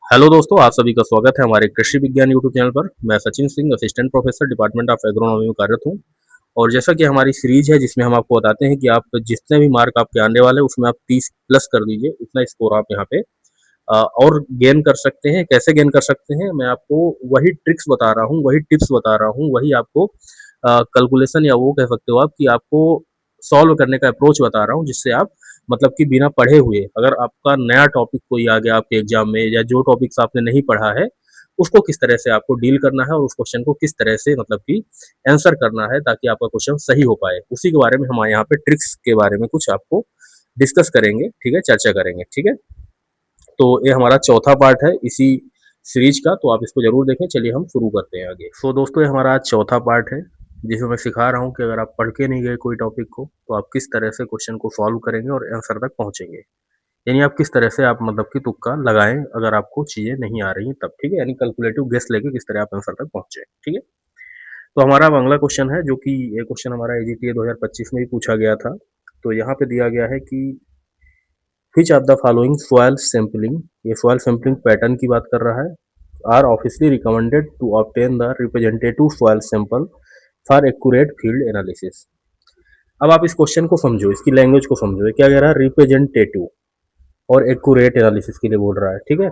Hello दोस्तों, आप सभी का स्वागत है हमारे कृषि विज्ञान यूट्यूब चैनल पर। मैं Sachin Singh, assistant professor department of agronomy में कार्यरत हूँ। और जैसा कि हमारी सीरीज है जिसमें हम आपको बताते हैं कि आप जितने भी मार्क आपके आने वाले हैं उसमें आप 30 प्लस कर दीजिए, उतना स्कोर आप यहाँ पे और गेन कर सकते हैं। कैसे गेन कर सकते हैं, मैं आपको वही ट्रिक्स बता रहा हूँ, वही टिप्स बता रहा हूँ, वही आपको कैलकुलेशन या वो कह सकते हो आप कि आपको सॉल्व करने का अप्रोच बता रहा हूँ, जिससे आप मतलब कि बिना पढ़े हुए अगर आपका नया टॉपिक कोई आ गया आपके एग्जाम में या जो टॉपिक्स आपने नहीं पढ़ा है उसको किस तरह से आपको डील करना है और उस क्वेश्चन को किस तरह से मतलब कि आंसर करना है ताकि आपका क्वेश्चन सही हो पाए, उसी के बारे में हम यहाँ पे ट्रिक्स के बारे में कुछ आपको डिस्कस करेंगे। ठीक है, चर्चा करेंगे। ठीक है, तो ये हमारा चौथा पार्ट है इसी सीरीज का, तो आप इसको जरूर देखें। चलिए हम शुरू करते हैं आगे। सो दोस्तों, ये हमारा आज चौथा पार्ट है जिसमें मैं सिखा रहा हूँ कि अगर आप पढ़ के नहीं गए कोई टॉपिक को तो आप किस तरह से क्वेश्चन को सॉल्व करेंगे और आंसर तक पहुंचेंगे। यानी आप किस तरह से आप मतलब कि तुक्का लगाएं अगर आपको चीजें नहीं आ रही तब। ठीक है, यानी कैलकुलेटिव गेस लेके किस तरह आप आंसर तक पहुंचे। ठीक है, तो हमारा अब अगला क्वेश्चन है, जो कि ये क्वेश्चन हमारा एजीटीए 2025 में भी पूछा गया था। तो यहाँ पे दिया गया है कि which of the following soil sampling, ये सॉइल सैंपलिंग पैटर्न की बात कर रहा है, are officially recommended to obtain the representative soil sample for accurate field analysis. अब आप इस क्वेश्चन को समझो, इसकी लैंग्वेज को समझो। क्या कह रहा है? रिप्रेजेंटेटिव और एक्यूरेट एनालिसिस के लिए बोल रहा है। ठीक है,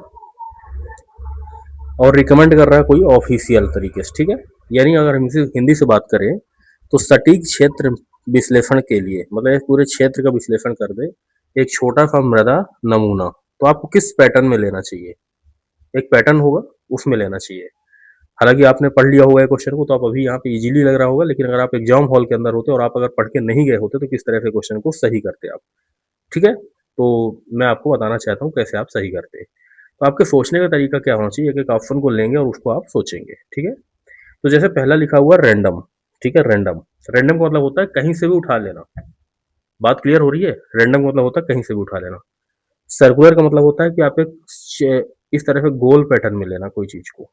और रिकमेंड कर रहा है कोई ऑफिशियल तरीके से। ठीक है, यानी अगर हम इसे हिंदी से बात करें तो सटीक क्षेत्र विश्लेषण के लिए, मतलब इस पूरे क्षेत्र का विश्लेषण कर दे एक छोटा सा मृदा नमूना, तो आपको किस पैटर्न में लेना चाहिए? एक पैटर्न होगा उसमें लेना चाहिए। हालांकि आपने पढ़ लिया होगा क्वेश्चन को तो आप अभी यहाँ पे इजीली लग रहा होगा, लेकिन अगर आप एग्जाम हॉल के अंदर होते और आप अगर पढ़ के नहीं गए होते तो किस तरह से क्वेश्चन को सही करते आप। ठीक है, तो मैं आपको बताना चाहता हूँ कैसे आप सही करते हैं। तो आपके सोचने का तरीका क्या होना चाहिए? एक एक ऑप्शन को लेंगे और उसको आप सोचेंगे। ठीक है, तो जैसे पहला लिखा हुआ रैंडम। ठीक है, रैंडम, रैंडम का मतलब होता है कहीं से भी उठा लेना। बात क्लियर हो रही है? रैंडम का मतलब होता है कहीं से भी उठा लेना। सर्कुलर का मतलब होता है कि आप इस तरह से गोल पैटर्न में लेना कोई चीज को।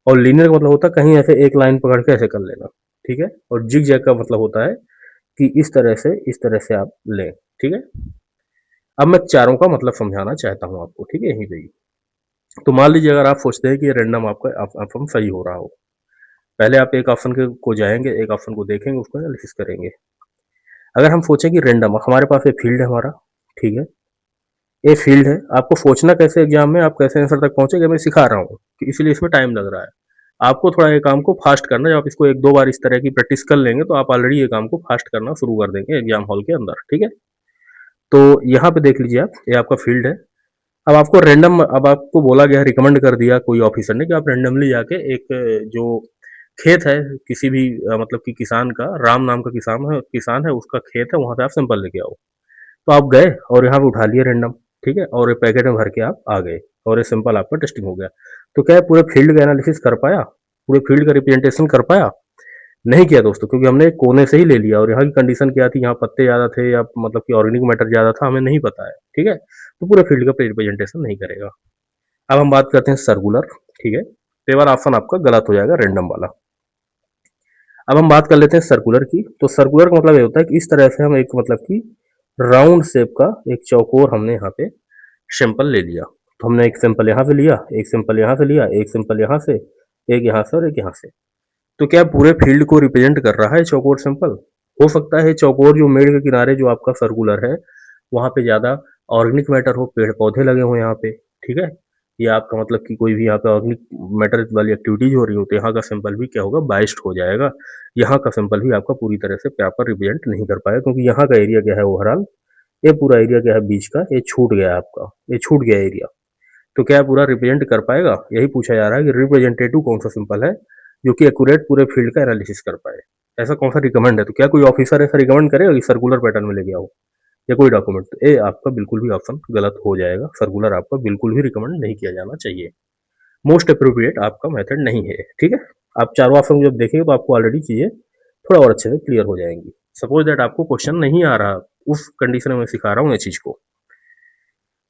और लीनियर का मतलब होता है कहीं ऐसे एक लाइन पकड़ के ऐसे कर लेना। ठीक है, और जिग जैग का मतलब होता है कि इस तरह से आप लें। ठीक है, अब मैं चारों का मतलब समझाना चाहता हूँ आपको। ठीक है, यहीं पे ही। तो मान लीजिए अगर आप सोचते हैं कि ये रैंडम आपका ऑप्शन सही हो रहा हो, पहले आप एक ऑप्शन के को जाएंगे, एक ऑप्शन को देखेंगे, उसको एनालिसिस करेंगे। अगर हम सोचें कि रैंडम हमारे पास एक फील्ड है हमारा। ठीक है, ये फील्ड है, आपको सोचना कैसे एग्जाम में आप कैसे आंसर तक पहुंचेंगे मैं सिखा रहा हूँ कि इसलिए इसमें टाइम लग रहा है। आपको थोड़ा ये काम को फास्ट करना है। जब आप इसको एक दो बार इस तरह की प्रैक्टिस कर लेंगे तो आप ऑलरेडी ये काम को फास्ट करना शुरू कर देंगे एग्जाम हॉल के अंदर। ठीक है, तो यहाँ पे देख लीजिए आप, ये आपका फील्ड है। अब आपको रैंडम, अब आपको बोला गया, रिकमेंड कर दिया कोई ऑफिसर ने कि आप रैंडमली जाके एक जो खेत है किसी भी मतलब कि किसान का, राम नाम का किसान है उसका खेत है, वहां पे आप सैंपल लेके आओ। तो आप गए और यहाँ पे उठा लिए रैंडम। ठीक है, और एक पैकेट में भर के आप आ गए और ये सैंपल आपका टेस्टिंग हो गया। तो क्या है, पूरे फील्ड का एनालिसिस कर पाया? पूरे फील्ड का रिप्रेजेंटेशन कर पाया? नहीं किया दोस्तों, क्योंकि हमने एक कोने से ही ले लिया और यहाँ की कंडीशन क्या थी, यहाँ पत्ते ज्यादा थे या मतलब कि ऑर्गेनिक मैटर ज्यादा था, हमें नहीं पता है। ठीक है, तो पूरे फील्ड का रिप्रेजेंटेशन नहीं करेगा। अब हम बात करते हैं सर्कुलर। ठीक है, तो बार ऑप्शन आपका गलत हो जाएगा, रैंडम वाला। अब हम बात कर लेते हैं सर्कुलर की। तो सर्कुलर का मतलब ये होता है कि इस तरह से हम एक मतलब कि राउंड शेप का एक चौकोर हमने यहाँ पे सैंपल ले लिया। तो हमने एक सैंपल यहाँ से लिया, एक सैंपल यहाँ से लिया, एक सैंपल यहाँ से, एक यहाँ से और एक यहाँ से। तो क्या पूरे फील्ड को रिप्रेजेंट कर रहा है चौकोर सैंपल? हो सकता है चौकोर जो मेड़ के किनारे जो आपका सर्कुलर है वहां पे ज्यादा ऑर्गेनिक मैटर हो, पेड़ पौधे लगे हो यहाँ पे। ठीक है, या आपका मतलब कि कोई भी यहाँ पे ऑर्गेनिक मैटर वाली एक्टिविटीज हो रही हो तो यहाँ का सैंपल भी क्या होगा, बाइस्ड हो जाएगा। यहाँ का सैंपल भी आपका पूरी तरह से प्रॉपर रिप्रेजेंट नहीं कर पाएगा, क्योंकि यहाँ का एरिया क्या है ओवरऑल, ये पूरा एरिया क्या है बीच का, ये छूट गया है आपका, ये छूट गया एरिया। तो क्या पूरा रिप्रेजेंट कर पाएगा? यही पूछा जा रहा है कि रिप्रेजेंटेटिव कौन सा सिंपल है जो कि एक्यूरेट पूरे फील्ड का एनालिसिस कर पाए। ऐसा कौन सा रिकमेंड है? तो क्या कोई ऑफिसर ऐसा रिकमेंड करेगा कि सर्कुलर पैटर्न में लेके आओ या कोई डॉक्यूमेंट? तो ये आपका बिल्कुल भी ऑप्शन गलत हो जाएगा। सर्कुलर आपका बिल्कुल भी रिकमेंड नहीं किया जाना चाहिए। मोस्ट अप्रोप्रिएट आपका मेथड नहीं है। ठीक है, आप चारों ऑप्शन जब देखेंगे तो आपको ऑलरेडी चीजें थोड़ा और अच्छे से क्लियर हो जाएंगी। सपोज दैट आपको क्वेश्चन नहीं आ रहा, उस कंडीशन में मैं सिखा रहा हूँ ये चीज को।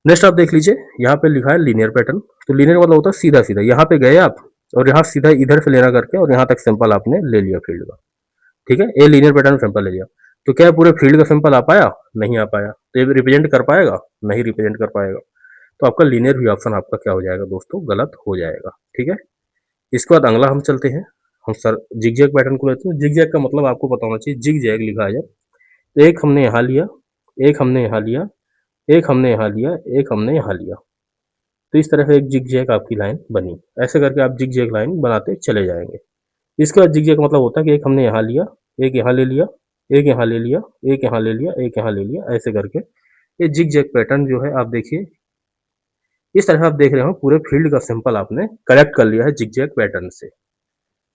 नेक्स्ट आप देख लीजिए, यहाँ पे लिखा है लीनियर पैटर्न। तो लीनियर मतलब होता है सीधा सीधा, यहाँ पे गए आप और यहाँ सीधा इधर से लेना करके और यहाँ तक सैंपल आपने ले लिया फील्ड का। ठीक है, ये लीनियर पैटर्न सैंपल ले लिया। तो क्या पूरे फील्ड का सैंपल आ पाया? नहीं आ पाया। तो ये रिप्रेजेंट कर पाएगा? नहीं रिप्रेजेंट कर पाएगा। तो आपका लीनियर भी ऑप्शन आपका क्या हो जाएगा दोस्तों, गलत हो जाएगा। ठीक है, इसके बाद अगला हम चलते हैं, हम सर जिग जैग पैटर्न को लेते हैं। जिग जैग का मतलब आपको पता होना चाहिए, जिग जैग लिखा है जब, तो एक हमने यहाँ लिया, एक हमने यहाँ लिया, एक हमने यहाँ लिया, एक हमने यहाँ लिया, तो इस तरह से एक जिग जैग आपकी लाइन बनी। ऐसे करके आप जिग जैग लाइन बनाते चले जाएंगे। इसके बाद जिग जैग का मतलब होता है कि एक हमने यहाँ लिया, एक यहाँ ले लिया, एक यहाँ ले लिया, एक यहाँ ले लिया, एक यहाँ ले लिया, ऐसे करके ये जिग जैग पैटर्न जो है आप देखिए, इस तरह आप देख रहे हो पूरे फील्ड का सिंपल आपने कलेक्ट कर लिया है जिग जैग पैटर्न से।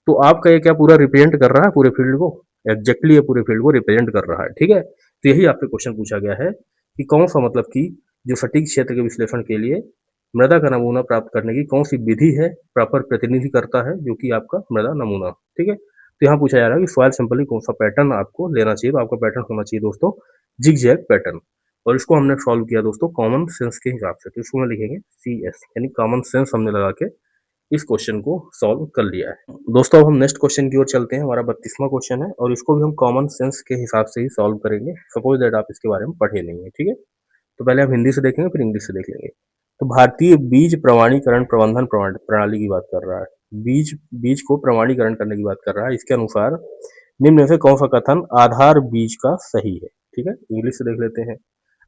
तो आपका ये क्या पूरा रिप्रेजेंट कर रहा है पूरे फील्ड को, एग्जैक्टली ये पूरे फील्ड को रिप्रेजेंट कर रहा है। ठीक है, तो यही आपसे क्वेश्चन पूछा गया है कि कौन सा मतलब कि जो सटीक क्षेत्र के विश्लेषण के लिए मृदा का नमूना प्राप्त करने की कौन सी विधि है, प्रॉपर प्रतिनिधि करता है जो कि आपका मृदा नमूना। ठीक है, तो यहाँ पूछा जा रहा है कि सॉइल सैंपल कौन सा पैटर्न आपको लेना चाहिए, तो आपका पैटर्न होना चाहिए दोस्तों जिग जैग पैटर्न। और इसको हमने सॉल्व किया दोस्तों कॉमन सेंस के हिसाब से, तो इसको हम लिखेंगे CS, यानी कॉमन सेंस हमने लगा के इस क्वेश्चन को सॉल्व कर लिया है। दोस्तों अब हम नेक्स्ट क्वेश्चन की ओर चलते हैं। हमारा 32वां क्वेश्चन है और इसको भी हम कॉमन सेंस के हिसाब से ही सॉल्व करेंगे। सपोज दैट आप इसके बारे में पढ़े नहीं है। ठीक है, तो पहले हम हिंदी से देखेंगे फिर इंग्लिश से देख लेंगे। तो भारतीय बीज प्रमाणीकरण प्रबंधन प्रणाली की बात कर रहा है, बीज बीज को प्रमाणीकरण करने की बात कर रहा है। इसके अनुसार निम्न में से कौन सा कथन आधार बीज का सही है। ठीक है, इंग्लिश से देख लेते हैं।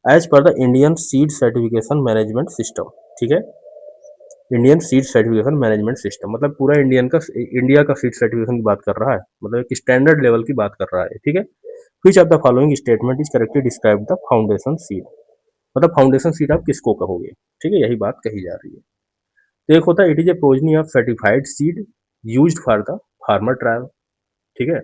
As per the Indian seed certification management system. ठीक है, Indian seed certification management system मतलब पूरा इंडिया का सीड सर्टिफिकेशन की बात कर रहा है, मतलब एक स्टैंडर्ड लेवल की बात कर रहा है। ठीक है, विच of the following statement is correctly describe the foundation seed, मतलब फाउंडेशन सीड आप किसको कहोगे। ठीक है, यही बात कही जा रही है। तो एक होता है it is a progeny of certified seed used for the farmer trial. ठीक है,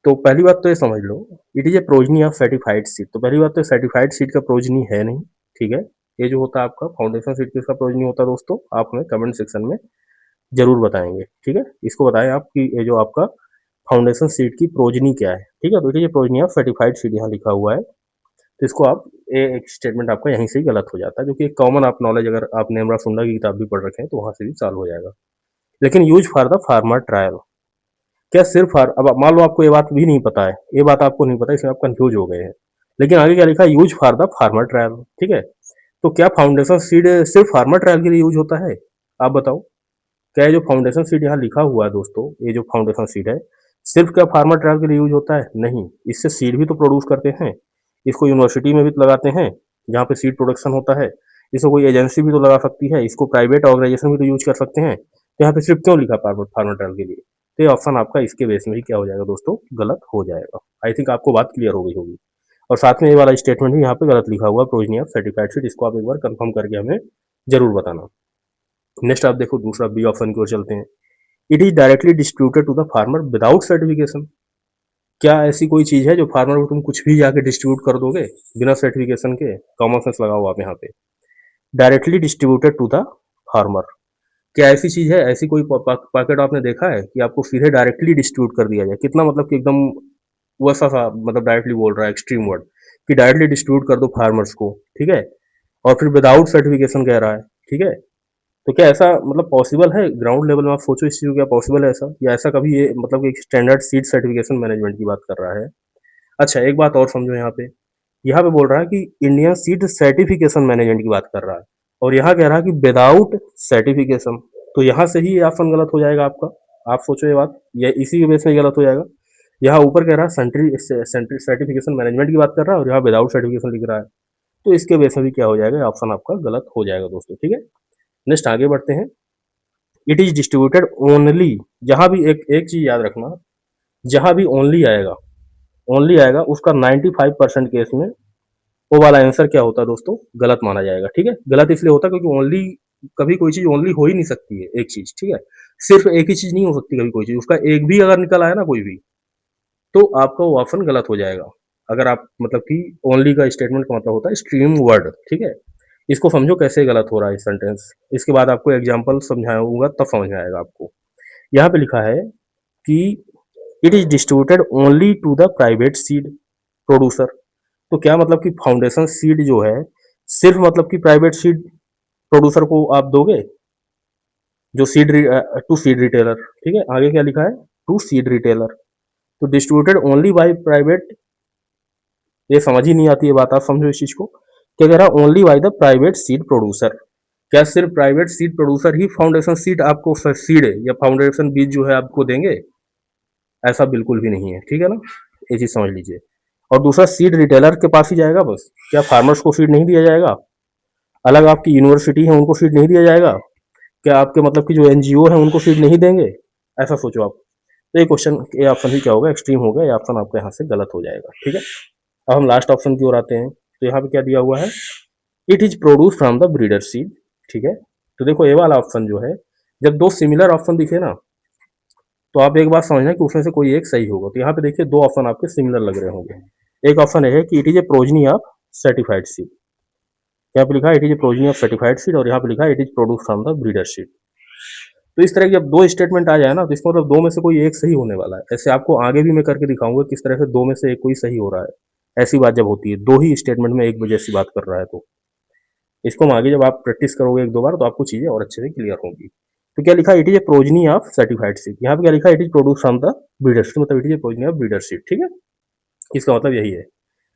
तो पहली बात तो ये समझ लो, it is a progeny of certified seed, तो पहली बात तो सर्टिफाइड सीड का प्रोजनी है नहीं। ठीक है, ये जो होता है आपका फाउंडेशन सीड किसका प्रोजनी होता है दोस्तों, आप हमें कमेंट सेक्शन में जरूर बताएंगे। ठीक है, इसको बताएं आप कि ये जो आपका फाउंडेशन सीड की प्रोजनी क्या है। ठीक है, तो ये प्रोजनी ऑफ सर्टिफाइड सीड यहाँ लिखा हुआ है, तो इसको आप एक स्टेटमेंट आपका यहीं से ही गलत हो जाता है, जो कि एक कॉमन आप नॉलेज अगर आपने हमरा सुंडा की किताब भी पढ़ रखे हैं तो वहां से भी सॉल्व हो जाएगा। लेकिन use for the farmer trial, क्या सिर्फ अब मान लो आपको ये बात भी नहीं पता है, ये बात आपको नहीं पता इसमें आप कंफ्यूज हो गए हैं, लेकिन आगे क्या लिखा है, use for the farmer trial. ठीक है, तो क्या फाउंडेशन सीड सिर्फ फार्मर ट्रायल के लिए यूज होता है, आप बताओ। क्या ये जो फाउंडेशन सीड यहाँ लिखा हुआ है दोस्तों, ये जो फाउंडेशन सीड है सिर्फ क्या फार्मर ट्रायल के लिए यूज होता है, नहीं, इससे सीड भी तो प्रोड्यूस करते हैं। इसको यूनिवर्सिटी में भी तो लगाते हैं जहाँ पे सीड प्रोडक्शन होता है, इसको कोई एजेंसी भी तो लगा सकती है, इसको प्राइवेट ऑर्गेनाइजेशन भी तो यूज कर सकते हैं। तो यहाँ पे सिर्फ क्यों लिखा फार्मर ट्रायल के लिए, तो ये ऑप्शन आपका इसके बेस में ही क्या हो जाएगा दोस्तों, गलत हो जाएगा। आई थिंक आपको बात क्लियर हो गई होगी। और साथ में ये वाला स्टेटमेंट भी यहाँ पे गलत लिखा हुआ, प्रोविजन ऑफ सर्टिफाइड सीड, इसको आप एक बार कंफर्म करके हमें जरूर बताना। नेक्स्ट आप देखो दूसरा बी ऑप्शन की ओर चलते हैं। It is directly distributed to the farmer without certification, क्या ऐसी कोई चीज है जो फार्मर को तुम कुछ भी जाके डिस्ट्रीब्यूट कर दोगे बिना सर्टिफिकेशन के, कॉमन सेंस लगाओ आप यहाँ पे। Directly distributed to the farmer, क्या ऐसी चीज है, ऐसी कोई पॉकेट आपने देखा है कि आपको सीधे डायरेक्टली डिस्ट्रीब्यूट कर दिया जाए, कितना मतलब कि एकदम वैसा सा मतलब डायरेक्टली बोल रहा है एक्सट्रीम वर्ड कि डायरेक्टली डिस्ट्रीब्यूट कर दो फार्मर्स को। ठीक है, और फिर विदाउट सर्टिफिकेशन कह रहा है। ठीक है, तो क्या ऐसा मतलब पॉसिबल है ग्राउंड लेवल में, आप सोचो इस चीज को, क्या पॉसिबल है ऐसा, या ऐसा कभी ये मतलब एक स्टैंडर्ड सीड सर्टिफिकेशन मैनेजमेंट की बात कर रहा है। अच्छा एक बात और समझो, यहाँ पे बोल रहा है कि इंडियन सीड सर्टिफिकेशन मैनेजमेंट की बात कर रहा है, और यहाँ कह रहा है कि विदाउट सर्टिफिकेशन, तो यहाँ से ही ये ऑप्शन गलत हो जाएगा आपका। आप सोचो ये बात, ये इसी के बेस में गलत हो जाएगा। यहाँ ऊपर कह रहा है सेंट्री सर्टिफिकेशन मैनेजमेंट की बात कर रहा है और यहाँ विदाउट सर्टिफिकेशन लिख रहा है, तो इसके बेस में भी क्या हो जाएगा, ऑप्शन आपका गलत हो जाएगा दोस्तों। ठीक है, नेक्स्ट आगे बढ़ते हैं। इट इज डिस्ट्रीब्यूटेड ओनली, जहां भी एक चीज याद रखना, जहां भी ओनली आएगा उसका 95% केस में वो वाला आंसर क्या होता है दोस्तों, गलत माना जाएगा। ठीक है, गलत इसलिए होता है क्योंकि ओनली, कभी कोई चीज ओनली हो ही नहीं सकती है एक चीज। ठीक है, सिर्फ एक ही चीज नहीं हो सकती कभी कोई चीज, उसका एक भी अगर निकल आया ना कोई भी, तो आपका वो ऑप्शन गलत हो जाएगा। अगर आप मतलब कि ओनली का स्टेटमेंट का मतलब होता है स्ट्रीम वर्ड। ठीक है, इसको समझो कैसे गलत हो रहा है सेंटेंस, इसके बाद आपको एग्जाम्पल समझाऊंगा तब समझ में आएगा आपको। यहाँ पे लिखा है कि it is distributed only to the private seed producer, तो क्या मतलब कि फाउंडेशन सीड जो है सिर्फ मतलब कि प्राइवेट सीड प्रोड्यूसर को आप दोगे, जो सीड टू सीड रिटेलर। ठीक है, आगे क्या लिखा है, टू सीड रिटेलर, तो डिस्ट्रीब्यूटेड ओनली बाय प्राइवेट, ये समझ ही नहीं आती है बात, आप समझो इस चीज को। क्या कह रहा है, only by the private seed producer. क्या सिर्फ प्राइवेट सीड प्रोड्यूसर ही फाउंडेशन सीड आपको सीड या फाउंडेशन बीज जो है आपको देंगे? ऐसा बिल्कुल भी नहीं है, ठीक है ना, ये चीज समझ लीजिए। और दूसरा, सीड रिटेलर के पास ही जाएगा बस? क्या फार्मर्स को सीड नहीं दिया जाएगा? अलग आपकी यूनिवर्सिटी है उनको सीड नहीं दिया जाएगा? क्या आपके मतलब कि जो एनजीओ है उनको सीड नहीं देंगे? ऐसा सोचो आप। तो ये क्वेश्चन, ये ऑप्शन ही क्या होगा, एक्सट्रीम होगा, ये ऑप्शन आपके यहाँ से गलत हो जाएगा, ठीक है। अब हम लास्ट ऑप्शन की ओर आते हैं। तो यहाँ पे क्या दिया हुआ है, it is produce from the breeder seed, ठीक है। तो देखो ये वाला ऑप्शन जो है, जब दो सिमिलर ऑप्शन दिखे ना, तो आप एक बात समझना कि उसमें से कोई एक सही होगा। तो यहाँ पे देखिए दो ऑप्शन आपके सिमिलर लग रहे होंगे। एक ऑप्शन है कि it is a progeny of certified seed, यहाँ पे लिखा है it is a progeny of certified seed, और यहाँ पे लिखा है it is produce from the breeder seed. तो इस तरह की जब दो स्टेटमेंट आ जाए ना, तो इसका मतलब दो में से कोई एक सही होने वाला है। ऐसे आपको आगे भी मैं करके दिखाऊंगा किस तरह से दो में से एक कोई सही हो रहा है। ऐसी बात जब होती है, दो ही स्टेटमेंट में एक वजह से बात कर रहा है, तो इसको हम आगे जब आप प्रैक्टिस करोगे एक दो बार, तो आपको चीजें और अच्छे से क्लियर होंगी। तो क्या लिखा है, it is a progeny of certified seed. यहाँ पे क्या लिखा है, it is produce from the breeder seed, मतलब it is a progeny of breeder seed, ठीक है। इसका मतलब यही है।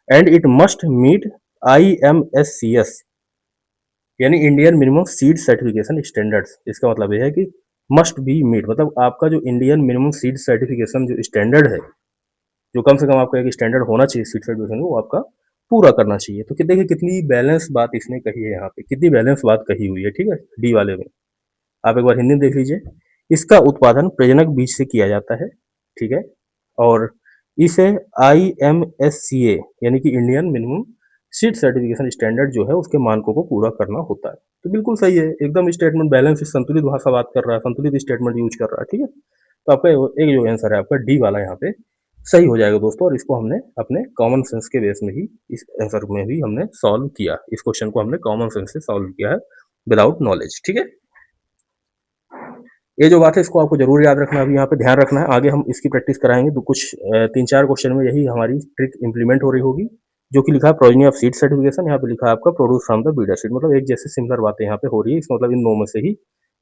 And it must meet IMSCS, यानी Indian minimum seed certification standards. इसका मतलब यह है कि मस्ट बी मीट, मतलब आपका जो इंडियन मिनिमम सीड सर्टिफिकेशन जो स्टैंडर्ड है, जो कम से कम आपका एक स्टैंडर्ड होना चाहिए सीड सर्टिफिकेशन, वो आपका पूरा करना चाहिए। तो देखिए कितनी बैलेंस बात इसने कही है, यहाँ पे कितनी बैलेंस बात कही हुई है, ठीक है। डी वाले में आप एक बार हिंदी में देख लीजिए। इसका उत्पादन प्रजनक बीज से किया जाता है, ठीक है। और इसे IMSCA यानी कि Indian minimum seed certification standard जो है उसके मानकों को पूरा करना होता है। तो बिल्कुल सही है, एकदम स्टेटमेंट बैलेंस, संतुलित भाषा बात कर रहा है, संतुलित स्टेटमेंट यूज कर रहा है, ठीक है। तो आपका एक जो आंसर है आपका डी वाला यहाँ पे सही हो जाएगा दोस्तों। और इसको हमने अपने कॉमन सेंस के बेस में ही इस आंसर में भी हमने सॉल्व किया। इस क्वेश्चन को हमने कॉमन सेंस से सॉल्व किया है, विदाउट नॉलेज, ठीक है। ये जो बात है इसको आपको जरूर याद रखना, अभी यहाँ पे ध्यान रखना है। आगे हम इसकी प्रैक्टिस कराएंगे, तो कुछ 3-4 क्वेश्चन में यही हमारी ट्रिक इंप्लीमेंट हो रही होगी। जो कि लिखा है प्रोजनी ऑफ सीड सर्टिफिकेशन, यहाँ पे लिखा है आपका produce from the breeder seed, मतलब एक जैसे सिमिलर बातें यहाँ पे हो रही है। इसका मतलब इन दोनों में से ही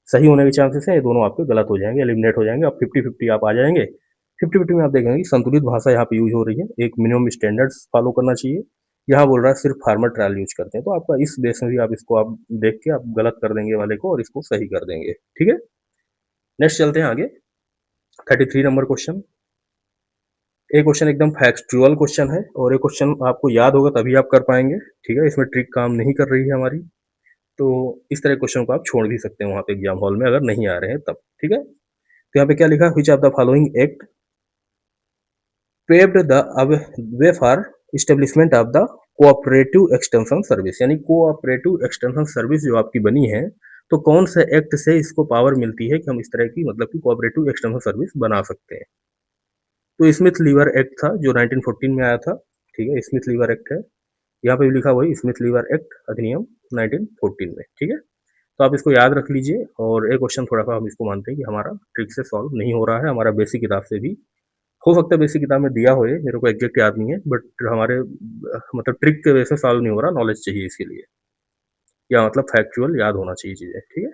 सही होने के चांसेस हैं, ये दोनों आपके गलत हो जाएंगे, एलिमिनेट हो जाएंगे। आप 50-50 आप आ जाएंगे। 50-50 में आप देखेंगे कि संतुलित भाषा यहाँ पे यूज हो रही है, एक मिनिमम स्टैंडर्ड्स फॉलो करना चाहिए। यहाँ बोल रहा है सिर्फ फार्मर ट्रायल यूज करते हैं, तो आपका इस बेस में भी आप इसको आप देख के आप गलत कर देंगे वाले को और इसको सही कर देंगे, ठीक है। नेक्स्ट चलते हैं आगे, 33 नंबर क्वेश्चन। एक क्वेश्चन एकदम फैक्चुअल क्वेश्चन है, और एक क्वेश्चन आपको याद होगा तभी आप कर पाएंगे, ठीक है। इसमें ट्रिक काम नहीं कर रही है हमारी, तो इस तरह क्वेश्चन को आप छोड़ भी सकते हैं वहां पे एग्जाम हॉल में, अगर नहीं आ रहे हैं तब, ठीक है। तो यहाँ पे क्या लिखा है, which of the following act paved the way for establishment of the cooperative extension service, यानी कोऑपरेटिव एक्सटेंशन सर्विस जो आपकी बनी है, तो कौन से एक्ट से इसको पावर मिलती है कि हम इस तरह की मतलब कि कोऑपरेटिव एक्सटेंशन सर्विस बना सकते हैं। तो स्मिथ लीवर एक्ट था जो 1914 में आया था, ठीक है। स्मिथ लीवर एक्ट है, यहाँ पे भी लिखा हुआ है स्मिथ लीवर एक्ट अधिनियम 1914 में, ठीक है। तो आप इसको याद रख लीजिए। और एक क्वेश्चन थोड़ा सा हम इसको मानते हैं कि हमारा ट्रिक से सॉल्व नहीं हो रहा है, हमारा बेसिक किताब से भी हो सकता है, बेसिक किताब में दिया हो, मेरे को एग्जैक्ट याद नहीं है, बट हमारे मतलब ट्रिक के वजह से सॉल्व नहीं हो रहा, नॉलेज चाहिए इसके लिए, या मतलब फैक्चुअल याद होना चाहिए चीजें, ठीक है।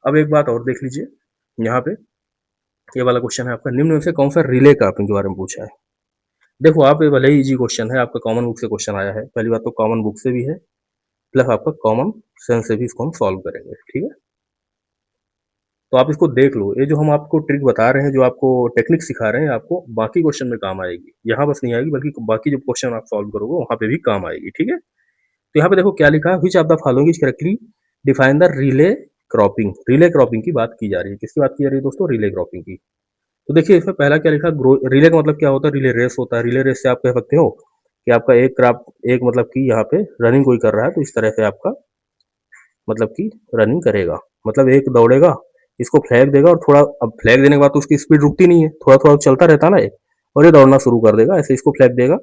अब एक बात और देख लीजिए, यहाँ पे ये वाला क्वेश्चन है आपका, निम्न में से कौन सा रिले क्रॉपिंग के बारे में पूछा है। देखो आप, ये भले ही इजी क्वेश्चन है, आपका कॉमन बुक से क्वेश्चन आया है, पहली बात तो कॉमन बुक से भी है, प्लस आपका कॉमन सेंस से भी इसको हम सॉल्व करेंगे, ठीक है। तो आप इसको देख लो, ये जो हम आपको ट्रिक बता रहे हैं, जो आपको टेक्निक सिखा रहे हैं, आपको बाकी क्वेश्चन में काम आएगी, यहाँ बस नहीं आएगी, बल्कि बाकी जो क्वेश्चन आप सॉल्व करोगे वहां पे भी काम आएगी, ठीक है। तो यहाँ पे देखो क्या लिखा है, which of the following is correctly define the relay cropping. Relay cropping की बात की जा रही है, किसकी बात की जा रही है दोस्तों, रिले क्रॉपिंग की। तो देखिए इसमें पहला क्या लिखा, रिले का मतलब क्या होता है, रिले रेस होता है। रिले रेस से आप कह सकते हो कि आपका एक क्रॉप, एक मतलब कि यहाँ पे रनिंग कोई कर रहा है, तो इस तरह से आपका मतलब कि रनिंग करेगा, मतलब एक दौड़ेगा, इसको फ्लैग देगा, और थोड़ा, अब फ्लैग देने के बाद तो उसकी स्पीड रुकती नहीं है, थोड़ा थोड़ा चलता रहता ना ये, और ये दौड़ना शुरू कर देगा, ऐसे इसको फ्लैग देगा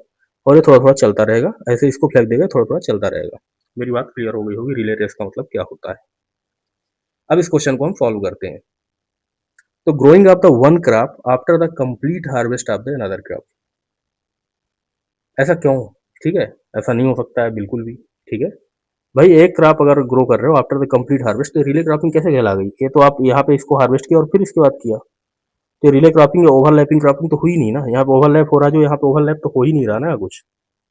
और ये थोड़ा थोड़ा चलता रहेगा, ऐसे इसको फ्लैग देगा, थोड़ा थोड़ा चलता रहेगा। मेरी बात क्लियर हो गई होगी, रिले रेस का मतलब क्या होता है। अब इस क्वेश्चन को हम सॉल्व करते हैं। तो growing of the one crop after the complete harvest of the another crop, ऐसा क्यों, ठीक है। ऐसा नहीं हो सकता है बिल्कुल भी, ठीक है। भाई एक क्रॉप अगर ग्रो कर रहे हो आफ्टर द कंप्लीट हार्वेस्ट, तो रिले क्रॉपिंग कैसे कहला गई। ये तो आप यहाँ पे इसको हार्वेस्ट किया और फिर इसके बाद किया, तो रिले क्रॉपिंग या ओवरलैपिंग क्रॉपिंग तो हुई नहीं ना, यहाँ पे ओवरलैप हो रहा है, जो यहाँ पे ओवरलैप तो हो ही नहीं रहा ना कुछ,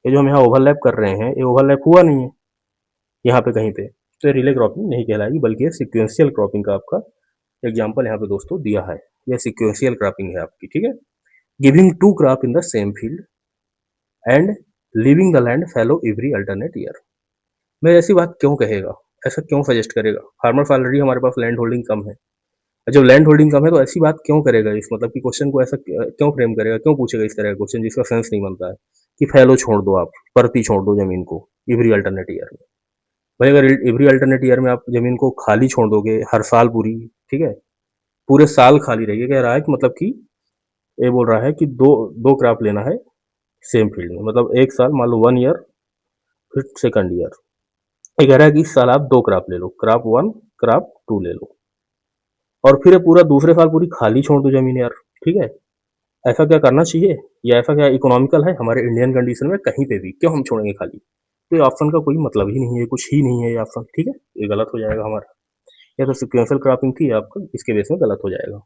ये जो हम यहाँ ओवरलैप कर रहे हैं, ये ओवरलैप हुआ नहीं है यहाँ पे कहीं पे, तो ये रिले क्रॉपिंग नहीं कहलाएगी, बल्कि ये सीक्वेंशियल क्रॉपिंग का आपका एग्जाम्पल यहाँ पे दोस्तों दिया है। यह सीक्वेंशियल क्रॉपिंग है आपकी, ठीक है। Giving two crop in the same field and living the land fallow every alternate year. मैं ऐसी बात क्यों कहेगा, ऐसा क्यों सजेस्ट करेगा? फार्मर ऑलरेडी हमारे पास लैंड होल्डिंग कम है, जब लैंड होल्डिंग कम है तो ऐसी बात क्यों करेगा, इस मतलब कि क्वेश्चन को ऐसा क्यों फ्रेम करेगा, क्यों पूछेगा इस तरह का क्वेश्चन जिसका सेंस नहीं बनता है कि फैलो छोड़ दो, आप परती छोड़ दो जमीन को एवरी अल्टरनेट ईयर में। भाई अगर एवरी अल्टरनेट ईयर में आप जमीन को खाली छोड़ दोगे हर साल पूरी, ठीक है, पूरे साल खाली रहेगी, कह रहा है कि मतलब कि ये बोल रहा है कि दो दो क्रॉप लेना है सेम फील्ड में, मतलब एक साल मान लो 1 ईयर, फिर सेकंड ईयर, ये कह रहा है कि इस साल आप दो क्रॉप ले लो, क्रॉप 1 क्रॉप 2 ले लो, और फिर पूरा दूसरे साल पूरी खाली छोड़ दो जमीन यार, ठीक है। ऐसा क्या करना चाहिए, या ऐसा क्या इकोनॉमिकल है हमारे इंडियन कंडीशन में? कहीं पे भी क्यों हम छोड़ेंगे खाली? तो ये ऑप्शन का कोई मतलब ही नहीं है, कुछ ही नहीं है ये ऑप्शन, ठीक है, ये गलत हो जाएगा हमारा। या तो सिक्वेंशियल क्रॉपिंग थी आपका, इसके बेस में गलत हो जाएगा।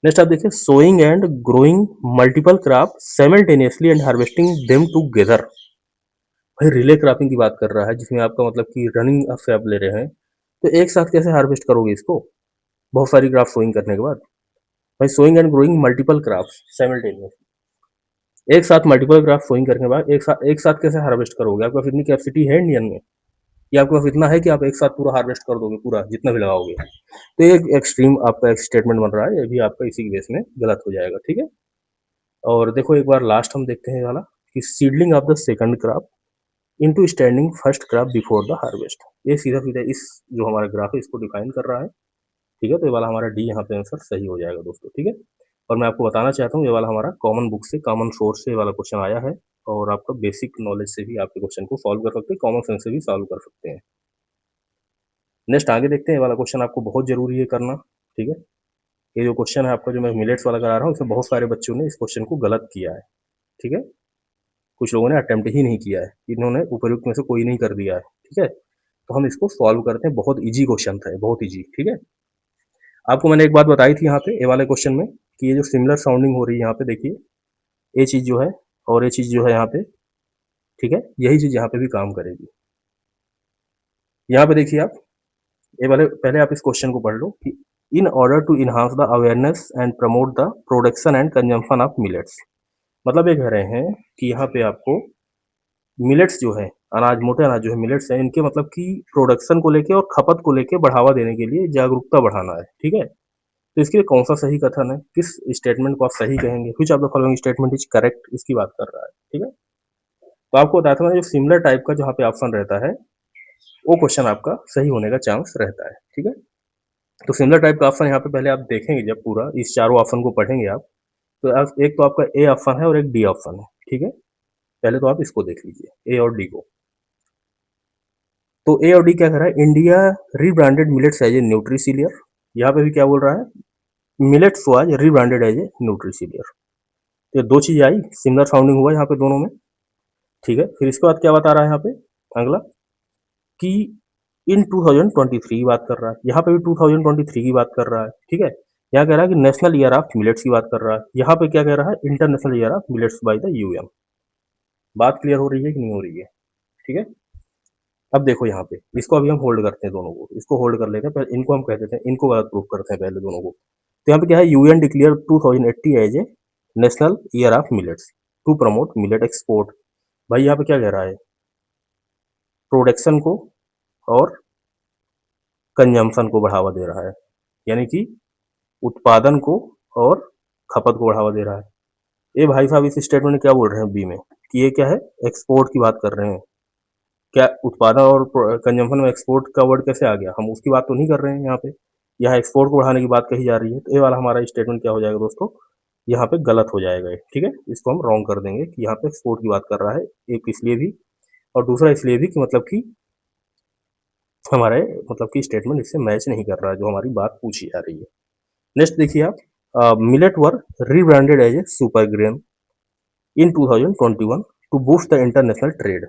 नेक्स्ट आप देखिए, sowing and growing multiple crop simultaneously and harvesting them together. भाई रिले क्रॉपिंग की बात कर रहा है, जिसमें आपका मतलब कि रनिंग से आप ले रहे हैं, तो एक साथ कैसे हार्वेस्ट करोगे इसको बहुत सारी क्रॉप सोइंग करने के बाद? भाई sowing and growing multiple crops simultaneous, एक साथ मल्टीपल क्रॉप सोइंग करने के बाद एक साथ कैसे हार्वेस्ट करोगे? आपके पास इतनी कैपेसिटी है इंडियन में, या आपके पास इतना है कि आप एक साथ पूरा हार्वेस्ट कर दोगे, पूरा जितना भी लगाओगे? तो ये एक एक्सट्रीम आपका एक स्टेटमेंट बन रहा है, ये भी आपका इसी के बेस में गलत हो जाएगा, ठीक है। और देखो एक बार लास्ट हम देखते हैं ये वाला, कि seedling of the second crop into standing first crop before the harvest. ये सीधा सीधा इस जो हमारा ग्राफ है इसको डिफाइन कर रहा है, ठीक है। तो ये वाला हमारा डी यहाँ पे आंसर सही हो जाएगा दोस्तों, ठीक है। और मैं आपको बताना चाहता हूँ ये वाला हमारा कॉमन बुक से, कॉमन सोर्स से ये वाला क्वेश्चन आया है, और आपका बेसिक नॉलेज से भी आप क्वेश्चन को सॉल्व कर सकते हैं, कॉमन सेंस से भी सॉल्व कर सकते हैं। नेक्स्ट आगे देखते हैं, ये वाला क्वेश्चन आपको बहुत जरूरी है करना, ठीक है। ये जो क्वेश्चन है आपका, जो मैं मिलेट्स वाला करा रहा हूँ, इसमें बहुत सारे बच्चों ने इस क्वेश्चन को गलत किया है, ठीक है। कुछ लोगों ने अटेम्प्ट ही नहीं किया है, इन्होंने उपयुक्त में से कोई नहीं कर दिया है, ठीक है। तो हम इसको सॉल्व करते हैं, बहुत इजी क्वेश्चन था, बहुत इजी, ठीक है। आपको मैंने एक बात बताई थी यहाँ पे ये वाले क्वेश्चन में, कि ये जो सिमिलर साउंडिंग हो रही है यहाँ पे देखिए, ये चीज़ जो है और ये चीज़ जो है यहाँ पे, ठीक है, यही चीज़ यहाँ पे भी काम करेगी। यहाँ पे देखिए आप, ये वाले पहले आप इस क्वेश्चन को पढ़ लो कि in order to enhance the awareness and promote the production and consumption of millets. मतलब ये कह रहे हैं कि यहाँ पे आपको मिलेट्स जो है, अनाज, मोटे अनाज जो है मिलेट्स है, इनके मतलब कि प्रोडक्शन को लेके और खपत को लेके बढ़ावा देने के लिए जागरूकता बढ़ाना है, ठीक है। तो इसके लिए कौन सा सही कथन है, किस स्टेटमेंट को आप सही कहेंगे, विच of the following statement is correct, इसकी बात कर रहा है, ठीक है। तो आपको बताया था मैंने, जो सिमिलर टाइप का जहाँ पे ऑप्शन रहता है वो क्वेश्चन आपका सही होने का चांस रहता है, ठीक है। तो सिमिलर टाइप का ऑप्शन यहाँ पे पहले आप देखेंगे, जब पूरा इस चारों ऑप्शन को पढ़ेंगे आप, तो आप एक तो आपका ए ऑप्शन है और एक डी ऑप्शन है, ठीक है। पहले तो आप इसको देख लीजिए, ए और डी को। तो ए और डी क्या कर रहा है, India rebranded millets as a nutricereal. यहाँ पे भी क्या बोल रहा है, millets was rebranded as a nutricereal. तो ये दो चीज आई, सिमिलर साउंडिंग हुआ यहाँ पे दोनों में, ठीक है। फिर इसके बाद क्या बता रहा है यहाँ पे अगला, कि इन 2023 की बात कर रहा है, यहाँ पे भी 2023 की बात कर रहा है, ठीक है। यहाँ कह रहा है कि नेशनल ईयर ऑफ मिलेट्स की बात कर रहा है, यहाँ पे क्या कह रहा है, international year of millets by the UN. बात क्लियर हो रही है कि नहीं हो रही है, ठीक है। अब देखो यहाँ पे, इसको अभी हम होल्ड करते हैं, दोनों को इसको होल्ड कर लेते हैं, पहले इनको हम कह देते हैं, इनको गलत प्रूफ करते हैं पहले दोनों को। तो यहाँ पे क्या है, UN declare 2080 as a national year of millets to promote millet export. भाई यहाँ पे क्या कह रहा है, प्रोडक्शन को और कंजम्पशन को बढ़ावा दे रहा है, यानी कि उत्पादन को और खपत को बढ़ावा दे रहा है। ये भाई साहब इस स्टेटमेंट में क्या बोल रहे हैं बी में, कि ये क्या है, एक्सपोर्ट की बात कर रहे हैं। क्या उत्पादन और कंजम्पशन में एक्सपोर्ट का वर्ड कैसे आ गया, हम उसकी बात तो नहीं कर रहे हैं यहाँ पे, यहाँ एक्सपोर्ट को बढ़ाने की बात कही जा रही है। तो ये वाला हमारा स्टेटमेंट क्या हो जाएगा दोस्तों, यहाँ पे गलत हो जाएगा ये, ठीक है। इसको हम रॉन्ग कर देंगे कि यहाँ पे एक्सपोर्ट की बात कर रहा है, एक इसलिए भी और दूसरा इसलिए भी कि मतलब कि हमारे मतलब कि स्टेटमेंट इससे मैच नहीं कर रहा है जो हमारी बात पूछी जा रही है। नेक्स्ट देखिए आप, millet were rebranded as a super grain in 2021 to boost the international trade.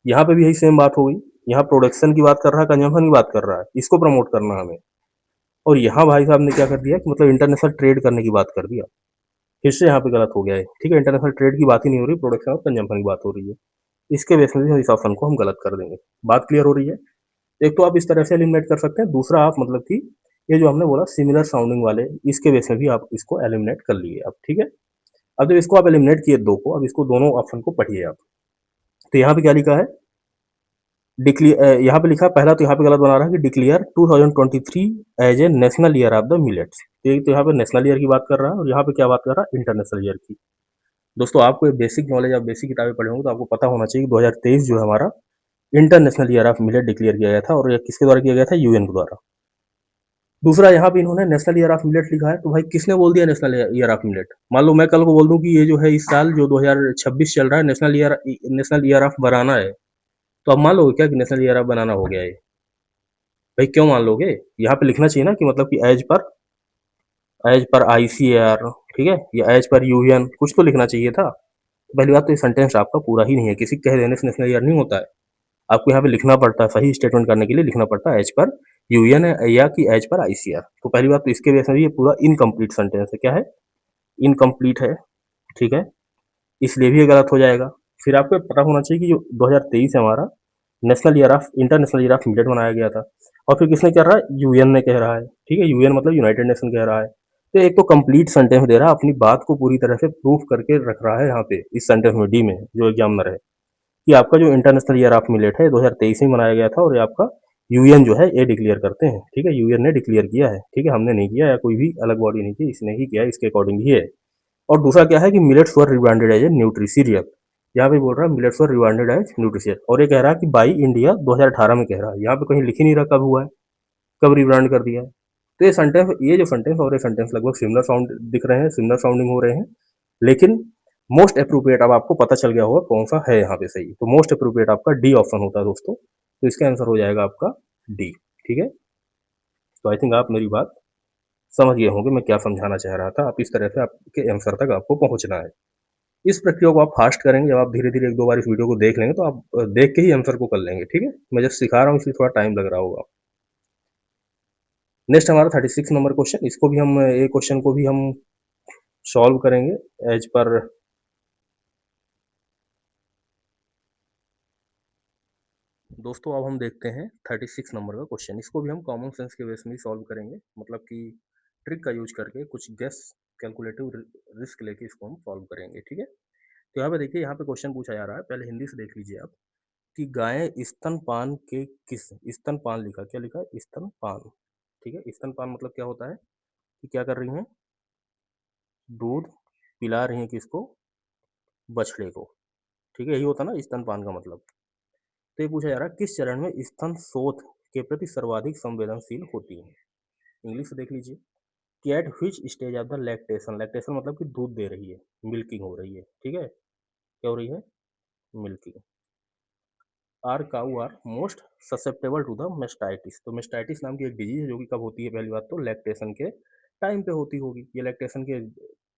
यहाँ पे भी यही सेम बात हो गई, यहाँ प्रोडक्शन की बात कर रहा है, कंजम्पशन की बात कर रहा है, इसको प्रमोट करना हमें, और यहाँ भाई साहब ने क्या कर दिया कि मतलब इंटरनेशनल ट्रेड करने की बात कर दिया। हिस्ट्री यहाँ पे गलत हो गया है, ठीक है? इंटरनेशनल ट्रेड की बात ही नहीं हो रही, प्रोडक्शन और कंजम्पशन की बात हो रही है। इसके बेस में भी इस ऑप्शन को हम गलत कर देंगे। बात क्लियर हो रही है? एक तो आप इस तरह से एलिमिनेट कर सकते हैं, दूसरा आप मतलब कि ये जो हमने बोला सिमिलर साउंडिंग वाले, इसके बेस में भी आप इसको एलिमिनेट कर लिए अब, ठीक है? अब जब इसको आप एलिमिनेट किए 2 को, अब इसको दोनों ऑप्शन को पढ़िए आप। तो यहाँ पे क्या लिखा है? यहाँ पे लिखा है, पहला तो यहाँ पे गलत बना रहा है कि declare 2023 as a national year of the millets. एक तो यहाँ पे नेशनल ईयर की बात कर रहा है और यहाँ पे क्या बात कर रहा है? इंटरनेशनल ईयर की। दोस्तों आपको ये बेसिक नॉलेज, आप बेसिक किताबें पढ़े होंगे तो आपको पता होना चाहिए कि 2023 जो है हमारा international year of millet declare किया गया था और ये किसके द्वारा किया गया था? यूएन के द्वारा। दूसरा यहाँ पे इन्होंने नेशनल ईयर ऑफ मिलेट लिखा है, तो भाई किसने बोल दिया नेशनल ईयर ऑफ मिलेट? मान लो मैं कल को बोल दूं कि ये जो है इस साल जो 2026 चल रहा है नेशनल ईयर ऑफ बनाना है, तो अब मान लोगे क्या कि नेशनल ईयर ऑफ बनाना हो गया ये? भाई क्यों मान लोगे? यहाँ पे लिखना चाहिए ना कि मतलब कि एज पर आईसीएआर, ठीक है, या एज पर यूएन, कुछ तो लिखना चाहिए था। पहली बात तो ये सेंटेंस आपका पूरा ही नहीं है, किसी कह देने से नेशनल ईयर नहीं होता है। आपको यहाँ पे लिखना पड़ता है, सही स्टेटमेंट करने के लिए लिखना पड़ता है एज पर यूएन या कि एज पर आईसीआर। तो पहली बात तो इसके वजह से ये पूरा इनकम्प्लीट सेंटेंस है। क्या है? इनकम्प्लीट है, ठीक है, इसलिए भी ये गलत हो जाएगा। फिर आपको पता होना चाहिए कि जो 2023 है हमारा इंटरनेशनल ईयर ऑफ मिलेट बनाया गया था। और फिर किसने कह रहा है? यूएन ने कह रहा है, ठीक है, यूएन मतलब यूनाइटेड नेशन कह रहा है। तो एक तो कंप्लीट सेंटेंस दे रहा है, अपनी बात को पूरी तरह से प्रूफ करके रख रहा है यहाँ पे इस सेंटेंस में, डी में, जो एग्जामिनर है, कि आपका जो इंटरनेशनल ईयर ऑफ मिलेट है 2023 में मनाया गया था और ये आपका यूएन जो है ये डिक्लेयर करते हैं, ठीक है, यूएन ने डिक्लेयर किया है, ठीक है, हमने नहीं किया या कोई भी अलग बॉडी नहीं की, इसने ही किया, इसके अकॉर्डिंग ही है। और दूसरा क्या है कि millets were rebranded as a nutri cereal. यहाँ पे बोल रहा है millets were rebranded as nutri cereal, और ये कह रहा है कि बाई इंडिया 2018 में कह रहा है, यहाँ पे कहीं लिख ही नहीं रहा कब हुआ है, कब रिब्रांड कर दिया है। तो ये जो सेंटेंस और ये सेंटेंस लगभग सिमिलर साउंड दिख रहे हैं, सिमिलर साउंडिंग हो रहे हैं, लेकिन मोस्ट अप्रोप्रिएट अब आपको पता चल गया होगा कौन सा है यहाँ पे सही। तो मोस्ट अप्रोप्रिएट आपका डी ऑप्शन होता है दोस्तों, तो इसका आंसर हो जाएगा आपका डी, ठीक है। तो आई थिंक आप मेरी बात समझ गए होंगे मैं क्या समझाना चाह रहा था। आप इस तरह से आपके आंसर तक आपको पहुंचना है। इस प्रक्रिया को आप फास्ट करेंगे, जब आप धीरे-धीरे 1-2 बार इस वीडियो को देख लेंगे तो आप देख के ही आंसर को कर लेंगे, ठीक है? मैं जस्ट सिखा रहा हूँ इसलिए थोड़ा टाइम लग रहा होगा। नेक्स्ट हमारा 36 नंबर क्वेश्चन, इसको भी हम ये क्वेश्चन को भी हम सॉल्व करेंगे एज पर दोस्तों। अब हम देखते हैं 36 नंबर का क्वेश्चन, इसको भी हम कॉमन सेंस के बेस में ही सॉल्व करेंगे, मतलब कि ट्रिक का यूज करके कुछ गेस कैलकुलेटिव रिस्क लेके इसको हम सॉल्व करेंगे, ठीक है। तो यहाँ पे देखिए, यहाँ पे क्वेश्चन पूछा जा रहा है, पहले हिंदी से देख लीजिए आप, कि गायें स्तनपान के किस, स्तनपान लिखा, क्या लिखा है? स्तनपान, ठीक है। स्तनपान मतलब क्या होता है कि क्या कर रही हैं? दूध पिला रही हैं किसको? बछड़े को, ठीक है, यही होता है ना स्तनपान का मतलब। तो ये पूछा जा रहा है किस चरण में स्तन शोथ के प्रति सर्वाधिक संवेदनशील होती है? इंग्लिश से देख लीजिए कि at which stage of the lactation, lactation मतलब कि दूध दे रही है, मिल्किंग हो रही है, ठीक है, क्या हो रही है? Milking. Are cow are most susceptible to the mastitis, तो मेस्टाइटिस नाम की एक डिजीज है जो कि कब होती है? पहली बात तो लैक्टेशन के टाइम पे होती होगी, ये लैक्टेशन के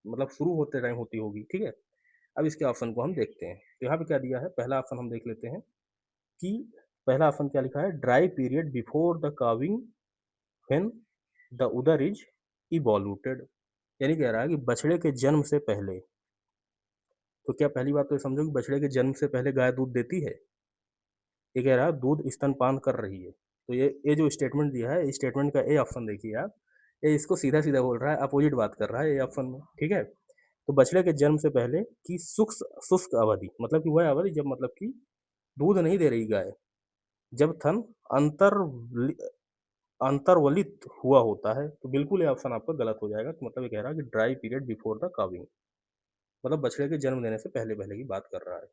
मतलब शुरू होते टाइम होती होगी, ठीक है। अब इसके ऑप्शन को हम देखते हैं, तो यहाँ पे क्या दिया है, पहला ऑप्शन हम देख लेते हैं कि पहला ऑप्शन क्या लिखा है? Dry period before the calving when the उदर इज इवोल्यूटेड, यानी कह रहा है कि बछड़े के जन्म से पहले। तो क्या पहली बात तो ये समझो कि बछड़े के जन्म से पहले गाय दूध देती है? ये कह रहा है दूध स्तनपान कर रही है। तो ये जो स्टेटमेंट दिया है, इस स्टेटमेंट का ए ऑप्शन देखिए आप, ये इसको सीधा सीधा बोल रहा है, अपोजिट बात कर रहा है ए ऑप्शन में, ठीक है। तो बछड़े के जन्म से पहले की शुष्क शुष्क अवधि, मतलब कि वह अवधि जब मतलब कि दूध नहीं दे रही गाय, जब थन अंतर अंतर्वलित हुआ होता है, तो बिल्कुल ये ऑप्शन आपका गलत हो जाएगा। तो मतलब ये कह रहा है कि dry period before the calving, मतलब बछड़े के जन्म देने से पहले पहले की बात कर रहा है।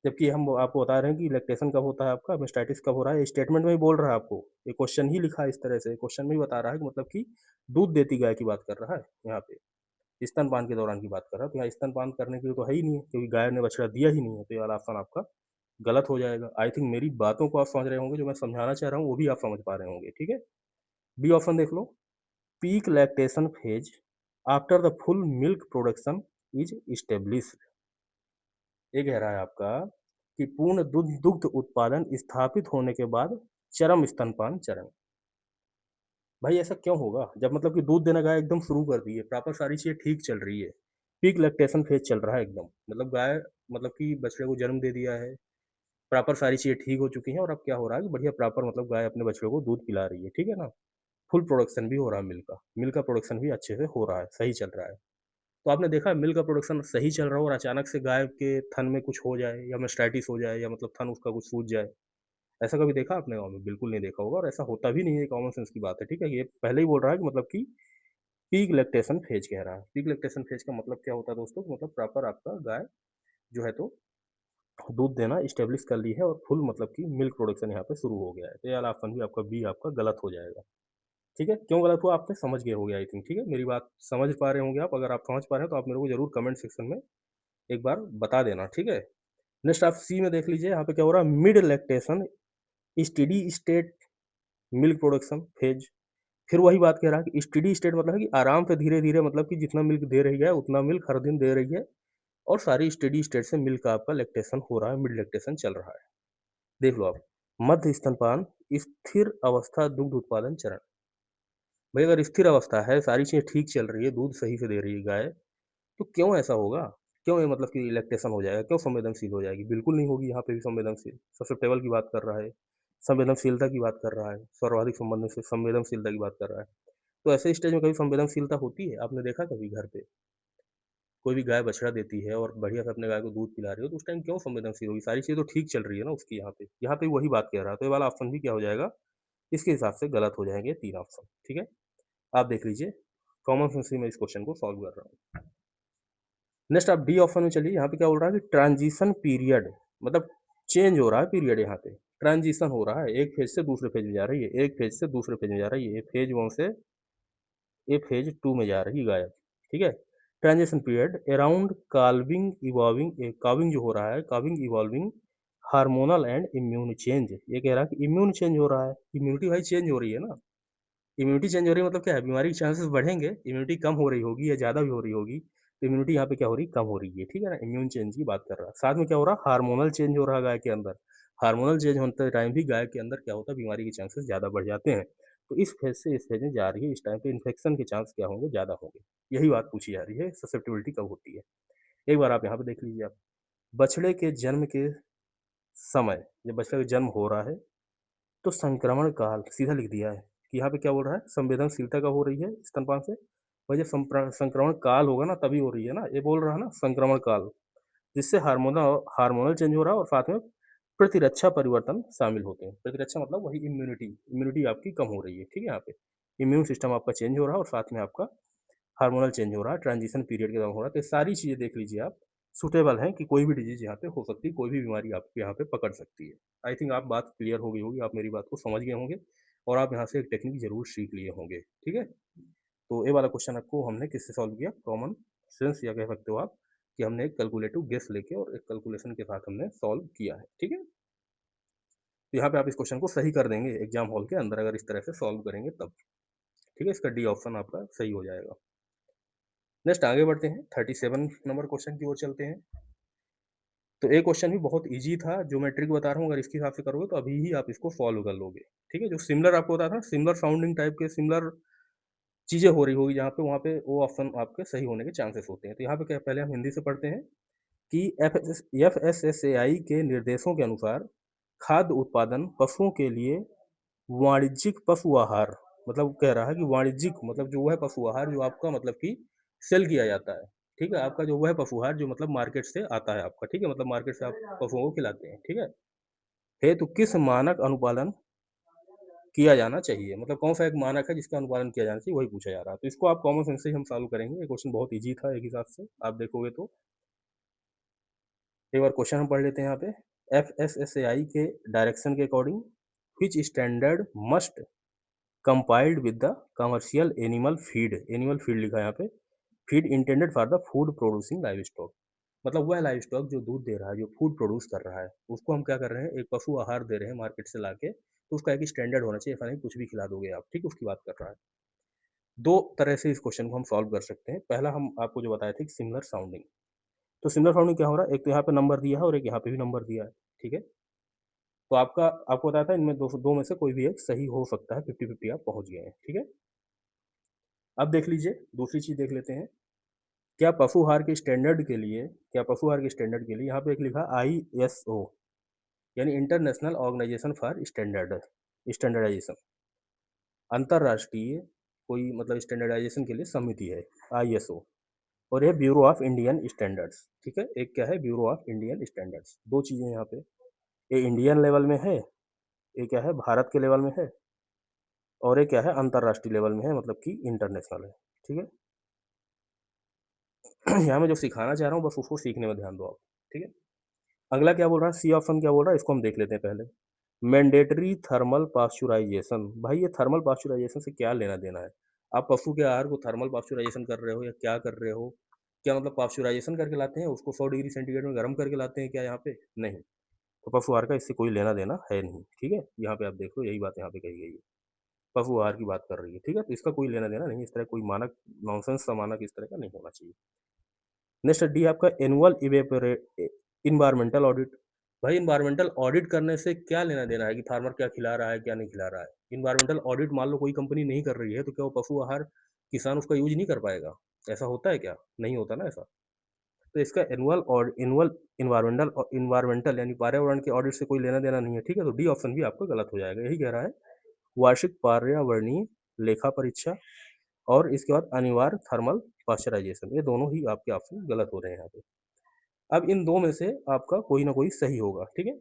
जबकि हम आपको बता रहे हैं कि लैक्टेशन कब होता है आपका, मेस्टाइटिस कब हो रहा है, स्टेटमेंट में ही बोल रहा है आपको, ये क्वेश्चन ही लिखा है इस तरह से, क्वेश्चन में ही बता रहा है कि मतलब कि दूध देती गाय की बात कर रहा है यहाँ पे, स्तनपान के दौरान की बात कर रहा है। तो यहाँ स्तनपान करने के लिए तो है ही नहीं है, क्योंकि गाय ने बछड़ा दिया ही नहीं है, तो ये वाला ऑप्शन आपका गलत हो जाएगा। आई थिंक मेरी बातों को आप समझ रहे होंगे, जो मैं समझाना चाह रहा हूँ वो भी आप समझ पा रहे होंगे, ठीक है। बी ऑप्शन देख लो, peak lactation phase after the full milk production is established, ये कह रहा है आपका कि पूर्ण दुग्ध उत्पादन स्थापित होने के बाद चरम स्तनपान चरण। भाई ऐसा क्यों होगा? जब मतलब कि दूध देना गाय एकदम शुरू कर दी है, प्रॉपर सारी चीज़ें ठीक चल रही है, पीक लैक्टेशन फेज चल रहा है एकदम, मतलब गाय मतलब कि बछड़े को जन्म दे दिया है, प्रॉपर सारी चीज़ें ठीक हो चुकी हैं और अब क्या हो रहा है कि बढ़िया प्रॉपर मतलब गाय अपने बछड़े को दूध पिला रही है, ठीक है ना? फुल प्रोडक्शन भी हो रहा है मिल्क का प्रोडक्शन भी अच्छे से हो रहा है, सही चल रहा है। तो आपने देखा है मिल्क का प्रोडक्शन सही चल रहा हो और अचानक से गाय के थन में कुछ हो जाए या मास्टाइटिस हो जाए या मतलब थन उसका कुछ सूज जाए, ऐसा कभी देखा आपने गाँव में? बिल्कुल नहीं देखा होगा और ऐसा होता भी नहीं है, कॉमन सेंस की बात है, ठीक है? ये पहले ही बोल रहा है कि मतलब कि पीक लैक्टेशन फेज कह रहा है। पीक लैक्टेशन फेज का मतलब क्या होता है दोस्तों? मतलब प्रॉपर आपका गाय जो है तो दूध देना एस्टेब्लिश कर ली है और फुल मतलब कि मिल्क प्रोडक्शन यहाँ पे शुरू हो गया है। तो ये वाला ऑप्शन भी आपका बी आपका गलत हो जाएगा, ठीक है? क्यों गलत हुआ आपने समझ गए होंगे आई थिंक, ठीक है? मेरी बात समझ पा रहे होंगे आप, अगर आप समझ पा रहे हैं तो आप मेरे को ज़रूर कमेंट सेक्शन में एक बार बता देना, ठीक है? नेक्स्ट आप सी में देख लीजिए, यहाँ पे क्या हो रहा है mid lactation steady state milk production phase. फिर वही बात कह रहा है कि स्टेडी स्टेट मतलब है कि आराम से धीरे-धीरे मतलब कि जितना मिल्क दे रही है, उतना मिल्क हर दिन दे रही है और सारी स्टेडी स्टेट से मिल्क का आपका लैक्टेशन हो रहा है, मिड लैक्टेशन चल रहा है। देख लो आप, मध्य स्तनपान स्थिर अवस्था दुग्ध उत्पादन चरण। भाई अगर स्थिर अवस्था है, सारी चीज़ें ठीक चल रही है, दूध सही से दे रही है गाय, तो क्यों ऐसा होगा? क्यों ये मतलब कि लैक्टेशन हो जाएगा? क्यों संवेदनशील हो जाएगी? बिल्कुल नहीं होगी यहाँ पे भी संवेदनशील। ससेप्टेबल की बात कर रहा है, संवेदनशीलता की बात कर रहा है, सर्वाधिक संबंध से संवेदनशीलता की बात कर रहा है। तो ऐसे स्टेज में कभी संवेदनशीलता होती है? आपने देखा कभी घर पे? कोई भी गाय बछड़ा देती है और बढ़िया से अपने गाय को दूध पिला रही हो, तो उस टाइम क्यों संवेदनशील होगी? सारी चीज़ें तो ठीक चल रही है ना उसकी यहाँ पे। यहाँ पे वही बात कह रहा है, तो ये वाला ऑप्शन भी क्या हो जाएगा? इसके हिसाब से गलत हो जाएँगे 3 ऑप्शन, ठीक है? आप देख लीजिए, कॉमन सेंस से मैं इस क्वेश्चन को सॉल्व कर रहा हूँ। नेक्स्ट आप डी ऑप्शन में चलिए, यहाँ पे क्या बोल रहा है कि ट्रांजिशन पीरियड मतलब चेंज हो रहा है पीरियड यहाँ पे, ट्रांजिशन हो रहा है, एक फेज से दूसरे फेज में जा रही है, एक फेज से दूसरे फेज में जा रही है, ये फेज 1 से ये फेज 2 में जा रही है गाय, ठीक है? Transition period around calving evolving calving जो हो रहा है, calving evolving hormonal and immune change, ये कह रहा है कि इम्यून चेंज हो रहा है, इम्यूनिटी भाई चेंज हो रही है ना। इम्यूनिटी चेंज हो रही है मतलब क्या है? बीमारी के चांसेस बढ़ेंगे, इम्यूनिटी कम हो रही होगी या ज़्यादा भी हो रही होगी, तो इम्यूनिटी यहाँ पे क्या हो रही है? कम हो रही है, ठीक है ना? इम्यून चेंज की बात कर रहा है। साथ में क्या हो रहा है? हार्मोनल चेंज हो रहा है गाय के अंदर। हार्मोनल चेंज होते टाइम भी गाय के अंदर क्या होता है? बीमारी के चांसेस ज़्यादा बढ़ जाते हैं। तो इस फेज़ से इस फेज़ में जा रही है, इस टाइम पे इन्फेक्शन के चांस क्या होंगे? ज़्यादा होंगे। यही बात पूछी जा रही है, ससेप्टिबिलिटी कब होती है? एक बार आप यहाँ पे देख लीजिए आप, बछड़े के जन्म के समय, जब बछड़े का जन्म हो रहा है तो संक्रमण काल सीधा लिख दिया है कि यहाँ पे क्या बोल रहा है? संवेदनशीलता कब हो रही है स्तनपान से? भाई जब संक्रमण काल होगा ना तभी हो रही है ना, ये बोल रहा है ना संक्रमण काल, जिससे हार्मोनल हार्मोनल चेंज हो रहा है और साथ में प्रतिरक्षा परिवर्तन शामिल होते हैं। प्रतिरक्षा मतलब वही इम्यूनिटी, इम्यूनिटी आपकी कम हो रही है, ठीक है यहाँ पे। इम्यून सिस्टम आपका चेंज हो रहा है और साथ में आपका हार्मोनल चेंज हो रहा है, ट्रांजिशन पीरियड के दौरान हो रहा है, तो ये सारी चीज़ें देख लीजिए आप, सूटेबल हैं कि कोई भी डिज़ीज़ यहाँ पे हो सकती है, कोई भी बीमारी आपको यहाँ पे पकड़ सकती है। आई थिंक आप बात क्लियर हो गई होगी, आप मेरी बात को समझ गए होंगे और आप यहाँ से एक टेक्निक ज़रूर सीख लिए होंगे, ठीक है? तो ये वाला क्वेश्चन आपको हमने किससे सॉल्व किया? कॉमन सेंस या कह सकते हो आप कि हमने एक कैलकुलेटिव गेस लेके और एक कैलकुलेशन के साथ हमने सॉल्व किया है, ठीक है? तो यहाँ पे आप इस क्वेश्चन को सही कर देंगे एग्ज़ाम हॉल के अंदर अगर इस तरह से सॉल्व करेंगे तब, ठीक है? इसका डी ऑप्शन आपका सही हो जाएगा। नेक्स्ट आगे बढ़ते हैं, 37 नंबर क्वेश्चन की ओर चलते हैं। तो ये क्वेश्चन भी बहुत ईज़ी था, जो मैं ट्रिक बता रहा हूँ अगर इसके हिसाब से करोगे तो अभी ही आप इसको सॉल्व कर लोगे, ठीक है? जो सिमिलर आपको बताया था, सिमिलर साउंडिंग टाइप के सिमिलर चीज़ें हो रही होगी जहाँ पे वहाँ पे वो ऑप्शन आपके सही होने के चांसेस होते हैं। तो यहाँ पे क्या पहले हम हिंदी से पढ़ते हैं कि एफएसएसएआई के निर्देशों के अनुसार खाद्य उत्पादन पशुओं के लिए वाणिज्यिक पशु आहार मतलब कह रहा है कि वाणिज्यिक मतलब जो वह पशु आहार जो आपका मतलब कि सेल किया जाता है, ठीक है? आपका जो वह पशु आहार जो मतलब मार्केट से आता है आपका, ठीक है? मतलब मार्केट से आप पशुओं को खिलाते हैं, ठीक है? हेतु किस मानक अनुपालन किया जाना चाहिए? मतलब कौन-सा एक मानक है जिसका अनुपालन किया जाना चाहिए, वही पूछा जा रहा है। तो इसको आप कॉमन सेंस से ही हम सॉल्व करेंगे। ये क्वेश्चन बहुत ईज़ी था एक हिसाब से, आप देखोगे तो। एक बार क्वेश्चन हम पढ़ लेते हैं यहाँ पे। एफएसएसएआई के डायरेक्शन के according which standard must compiled with the commercial animal feed लिखा है यहाँ पे। Feed intended for the food producing livestock मतलब वह लाइवस्टॉक जो दूध दे रहा है, जो फूड प्रोड्यूस कर रहा है, उसको हम क्या कर रहे हैं, एक पशु आहार दे रहे हैं मार्केट से लाके, तो उसका एक स्टैंडर्ड होना चाहिए, ऐसा नहीं कुछ भी खिला दोगे आप, ठीक है? उसकी बात कर रहा है। 2 तरह से इस क्वेश्चन को हम सॉल्व कर सकते हैं। पहला हम आपको जो बताए थे कि सिमिलर साउंडिंग। तो सिमिलर साउंडिंग क्या हो रहा है, एक तो यहाँ पे नंबर दिया है और एक यहाँ पे भी नंबर दिया है, ठीक है? तो आपको बताया था इनमें 2 में से कोई भी एक सही हो सकता है, 50-50 आप पहुँच गए हैं, ठीक है? अब देख लीजिए, दूसरी चीज़ देख लेते हैं। क्या पशुहार के स्टैंडर्ड के लिए क्या पशुहार के स्टैंडर्ड के लिए यहाँ पे एक लिखा आईएसओ, यानी इंटरनेशनल ऑर्गेनाइजेशन फॉर स्टैंडर्डाइजेशन, अंतरराष्ट्रीय कोई मतलब स्टैंडर्डाइजेशन के लिए समिति है आईएसओ। और ये ब्यूरो ऑफ इंडियन स्टैंडर्ड्स, ठीक है। एक क्या है, ब्यूरो ऑफ इंडियन स्टैंडर्ड्स, दो चीज़ें यहाँ पे, ये इंडियन लेवल में है, ये क्या है भारत के लेवल में है, और ये क्या है अंतर्राष्ट्रीय लेवल में है, मतलब कि इंटरनेशनल है, ठीक है। यहाँ मैं जो सिखाना चाह रहा हूँ बस उसको सीखने में ध्यान दो आप, ठीक है। अगला क्या बोल रहा है, सी ऑप्शन क्या बोल रहा है, इसको हम देख लेते हैं पहले। मैंडेटरी थर्मल पास्चुराइजेशन, भाई ये थर्मल पास्चुराइजेशन से क्या लेना देना है? आप पशु के आहार को थर्मल पास्चुराइजेशन कर रहे हो या क्या कर रहे हो? क्या मतलब पास्चुराइजेशन करके लाते हैं उसको 100 डिग्री सेंटीग्रेड में गर्म करके लाते हैं क्या यहाँ पे? नहीं। तो पशु आहार का इससे कोई लेना देना है नहीं, ठीक है। यहाँ पे आप देख लो यही बात यहाँ पे कही गई है, पशु आहार की बात कर रही है, ठीक है। तो इसका कोई लेना देना नहीं, इस तरह कोई मानक नॉनसेंस सा मानक इस तरह का नहीं होना चाहिए। नेक्स्ट डी आपका एनुअल इन्वायरमेंटल ऑडिट। भाई इन्वायरमेंटल ऑडिट करने से क्या लेना देना है कि फार्मर क्या खिला रहा है क्या नहीं खिला रहा है? इन्वायरमेंटल ऑडिट मान लो कोई कंपनी नहीं कर रही है तो क्या वो पशु आहार किसान उसका यूज नहीं कर पाएगा? ऐसा होता है क्या? नहीं होता ना ऐसा। तो इसका एनुअल इन्वायरमेंटल यानी पर्यावरण के ऑडिट से कोई लेना देना नहीं है, ठीक है। तो डी ऑप्शन भी आपका गलत हो जाएगा, यही कह रहा है वार्षिक पर्यावरणीय लेखा परीक्षा और इसके बाद अनिवार्य थर्मल पास्चराइजेशन, ये दोनों ही आपके ऑप्शन गलत हो रहे हैं यहाँ पे। अब इन दो में से आपका कोई ना कोई सही होगा, ठीक है।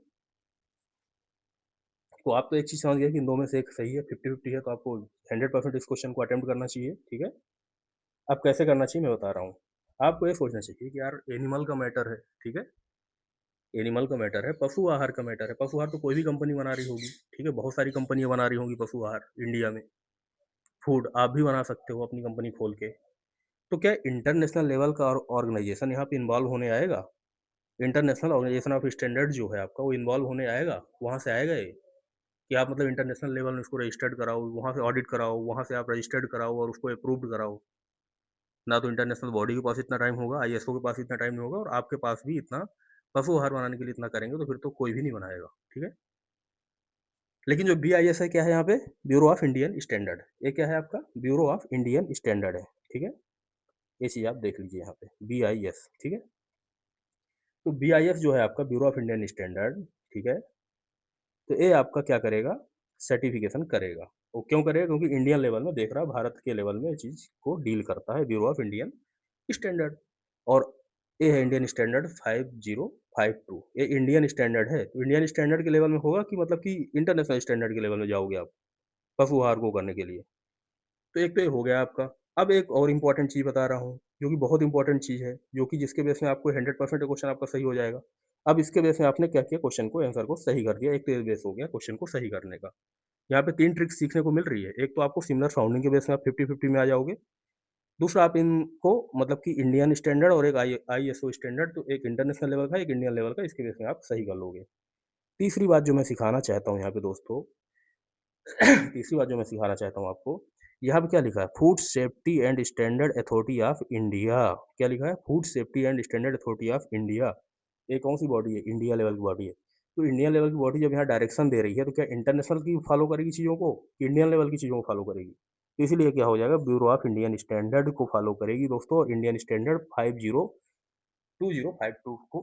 तो आप तो एक चीज़ समझ गए कि इन दो में से एक सही है, 50-50 है, तो आपको 100% इस क्वेश्चन को अटेम्प्ट करना चाहिए, ठीक है। अब कैसे करना चाहिए मैं बता रहा हूँ। आपको ये सोचना चाहिए कि यार एनिमल का मैटर है, ठीक है। एनिमल का मैटर है, पशु आहार का मैटर है। पशु आहार तो कोई भी कंपनी बना रही होगी, ठीक है। बहुत सारी कंपनियां बना रही होंगी पशु आहार इंडिया में। फूड आप भी बना सकते हो अपनी कंपनी खोल के। तो क्या इंटरनेशनल लेवल का ऑर्गेनाइजेशन यहाँ पे इन्वॉल्व होने आएगा? इंटरनेशनल ऑर्गेनाइजेशन ऑफ स्टैंडर्ड जो है आपका वो इन्वॉल्व होने आएगा? वहाँ से आएगा ये कि आप मतलब इंटरनेशनल लेवल में उसको रजिस्टर्ड कराओ, वहाँ से ऑडिट कराओ, वहाँ से आप रजिस्टर्ड कराओ और उसको अप्रूव्ड कराओ। ना तो इंटरनेशनल बॉडी के पास इतना टाइम होगा, आईएसओ के पास इतना टाइम नहीं होगा, और आपके पास भी इतना पशु आहार बनाने के लिए इतना करेंगे तो फिर तो कोई भी नहीं बनाएगा, ठीक है। लेकिन जो बीआईएस है क्या है यहाँ पे, ब्यूरो ऑफ इंडियन स्टैंडर्ड, ये क्या है आपका ब्यूरो ऑफ इंडियन स्टैंडर्ड है, ठीक है। ये चीज़ आप देख लीजिए यहाँ पे बीआईएस, ठीक है। तो बीआईएस जो है आपका ब्यूरो ऑफ इंडियन स्टैंडर्ड, ठीक है। तो ये आपका क्या करेगा, सर्टिफिकेशन करेगा। वो क्यों करेगा? क्योंकि इंडियन लेवल में देख रहा है, भारत के लेवल में चीज़ को डील करता है ब्यूरो ऑफ इंडियन स्टैंडर्ड। और ये है इंडियन स्टैंडर्ड 5052, ये इंडियन स्टैंडर्ड है। तो इंडियन स्टैंडर्ड के लेवल में होगा कि मतलब कि इंटरनेशनल स्टैंडर्ड के लेवल में जाओगे आप पशु आहार को करने के लिए? तो एक तो ये हो गया आपका। अब एक और इम्पोर्टेंट चीज़ बता रहा हूँ, जो कि बहुत इम्पोर्टेंट चीज़ है, जो कि जिसके बेस में आपको 100% क्वेश्चन आपका सही हो जाएगा। अब इसके बेस में आपने क्या किया, क्वेश्चन को आंसर को सही कर दिया। एक तो ये बेस हो गया क्वेश्चन को सही करने का। यहाँ पे 3 ट्रिक्स सीखने को मिल रही है। एक तो आपको सिमिलर साउंडिंग के बेस में आप 50-50 में आ जाओगे। दूसरा आप इनको मतलब कि इंडियन स्टैंडर्ड और एक आईएसओ स्टैंडर्ड, तो एक इंटरनेशनल लेवल का, एक इंडियन लेवल का, इसके बेस में आप सही कर लोगे। तीसरी बात जो मैं सिखाना चाहता हूँ यहाँ पे दोस्तों, तीसरी बात जो मैं सिखाना चाहता हूँ आपको, यहाँ पे क्या लिखा है, food safety and standard authority of India. क्या लिखा है? Food safety and standard authority of India. ये कौन सी बॉडी है? इंडिया लेवल की बॉडी है। तो इंडियन लेवल की बॉडी जब यहाँ डायरेक्शन दे रही है तो क्या इंटरनेशनल की फॉलो करेगी चीज़ों को, इंडियन लेवल की चीज़ों को फॉलो करेगी? तो इसीलिए क्या हो जाएगा, ब्यूरो ऑफ इंडियन स्टैंडर्ड को फॉलो करेगी दोस्तों, और इंडियन स्टैंडर्ड 502052 को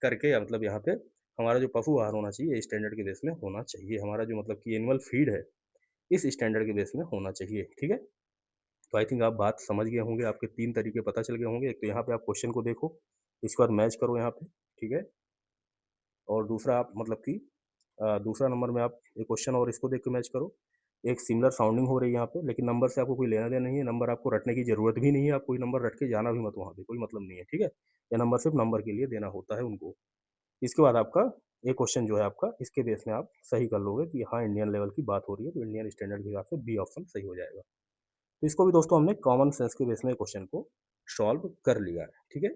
करके, मतलब यहाँ पे हमारा जो पशु आहार होना चाहिए इस स्टैंडर्ड के बेस में होना चाहिए। हमारा जो मतलब कि एनिमल फीड है इस स्टैंडर्ड के बेस में होना चाहिए, ठीक है। तो आई थिंक आप बात समझ गए होंगे, आपके 3 तरीके पता चल गए होंगे। एक तो यहाँ पे आप क्वेश्चन को देखो, इसके बाद मैच करो यहाँ पे, ठीक है। और दूसरा आप मतलब कि दूसरा नंबर में आप एक क्वेश्चन और इसको देख के मैच करो। एक सिमिलर साउंडिंग हो रही है यहाँ पे, लेकिन नंबर से आपको कोई लेना-देना नहीं है, नंबर आपको रटने की ज़रूरत भी नहीं है, आप कोई नंबर रट के जाना भी मत वहाँ पे, कोई मतलब नहीं है, ठीक है। ये नंबर सिर्फ़ नंबर के लिए देना होता है उनको। इसके बाद आपका ये क्वेश्चन जो है आपका, इसके बेस में आप सही कर लोगे कि हाँ, इंडियन लेवल की बात हो रही है, तो इंडियन स्टैंडर्ड के हिसाब से बी ऑप्शन सही हो जाएगा। तो इसको भी दोस्तों हमने कॉमन सेंस के बेस में क्वेश्चन को सॉल्व कर लिया है, ठीक है।